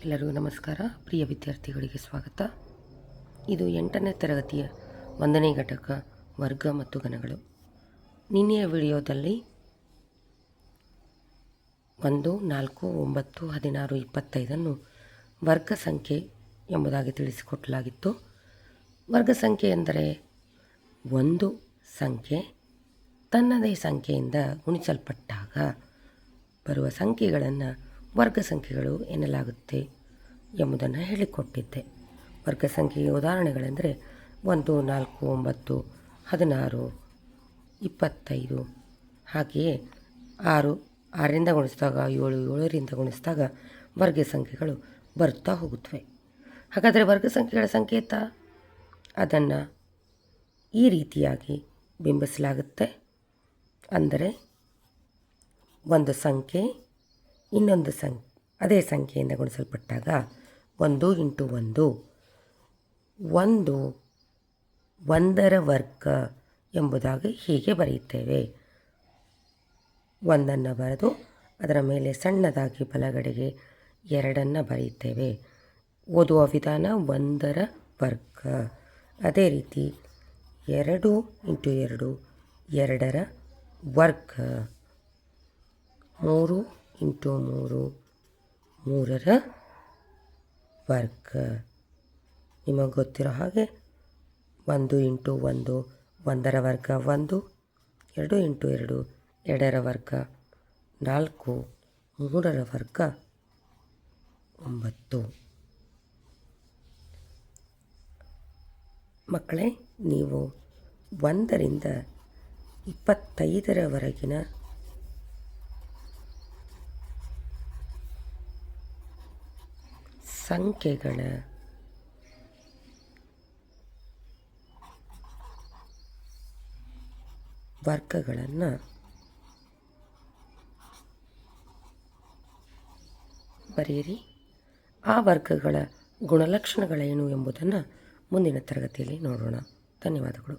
ಎಲ್ಲರಿಗೂ ನಮಸ್ಕಾರ. ಪ್ರಿಯ ವಿದ್ಯಾರ್ಥಿಗಳಿಗೆ ಸ್ವಾಗತ. ಇದು 8ನೇ ತರಗತಿಯ 1ನೇ ಘಟಕ ವರ್ಗ ಮತ್ತು ಘನಗಳು. ನಿನ್ನೆಯ ವಿಡಿಯೋದಲ್ಲಿ 1, 4, 9, 16, 25 ವರ್ಗ ಸಂಖ್ಯೆ ಎಂಬುದಾಗಿ ತಿಳಿಸಿಕೊಡಲಾಗಿತ್ತು. ವರ್ಗ ಸಂಖ್ಯೆ ಎಂದರೆ ಒಂದು ಸಂಖ್ಯೆ ತನ್ನದೇ ಸಂಖ್ಯೆಯಿಂದ ಗುಣಿಸಲ್ಪಟ್ಟಾಗ ಬರುವ ಸಂಖ್ಯೆಗಳನ್ನು ವರ್ಗ ಸಂಖ್ಯೆಗಳು ಎನ್ನಲಾಗುತ್ತೆ ಎಂಬುದನ್ನು ಹೇಳಿಕೊಟ್ಟಿದ್ದೆ. ವರ್ಗ ಸಂಖ್ಯೆಗೆ ಉದಾಹರಣೆಗಳೆಂದರೆ 1, 4, 9, 16, 25, ಹಾಗೆಯೇ 6ರಿಂದ ಗುಣಿಸಿದಾಗ 7, 7ರಿಂದ ಗುಣಿಸಿದಾಗ ವರ್ಗ ಸಂಖ್ಯೆಗಳು ಬರುತ್ತಾ ಹೋಗುತ್ತವೆ. ಹಾಗಾದರೆ ವರ್ಗ ಸಂಖ್ಯೆಗಳ ಸಂಕೇತ ಅದನ್ನು ಈ ರೀತಿಯಾಗಿ ಬಿಂಬಿಸಲಾಗುತ್ತೆ. ಅಂದರೆ ಒಂದು ಸಂಖ್ಯೆ ಇನ್ನೊಂದು ಅದೇ ಸಂಖ್ಯೆಯಿಂದ ಗುಣಿಸಲ್ಪಟ್ಟಾಗ 1 × 1 1 1ರ ವರ್ಗ ಎಂಬುದಾಗಿ ಹೀಗೆ ಬರೆಯುತ್ತೇವೆ. 1 ಬರೆದು ಅದರ ಮೇಲೆ ಸಣ್ಣದಾಗಿ ಬಲಗಡೆಗೆ 2 ಬರೆಯುತ್ತೇವೆ. ಓದುವ ವಿಧಾನ 1ರ ವರ್ಗ. ಅದೇ ರೀತಿ 2 × 2 2ರ ವರ್ಗ. 3 × 3 3ರ ವರ್ಗ. ನಿಮಗೆ ಗೊತ್ತಿರೋ ಹಾಗೆ 1 × 1 1ರ ವರ್ಗ 1, 2 × 2 2ರ ವರ್ಗ 4, 3ರ ವರ್ಗ 9. ಮಕ್ಕಳೇ, ನೀವು 1ರಿಂದ 25ರವರೆಗಿನ ಸಂಖ್ಯೆಗಳ ವರ್ಗಗಳನ್ನು ಬರೆಯಿರಿ. ಆ ವರ್ಗಗಳ ಗುಣಲಕ್ಷಣಗಳೇನು ಎಂಬುದನ್ನು ಮುಂದಿನ ತರಗತಿಯಲ್ಲಿ ನೋಡೋಣ. ಧನ್ಯವಾದಗಳು.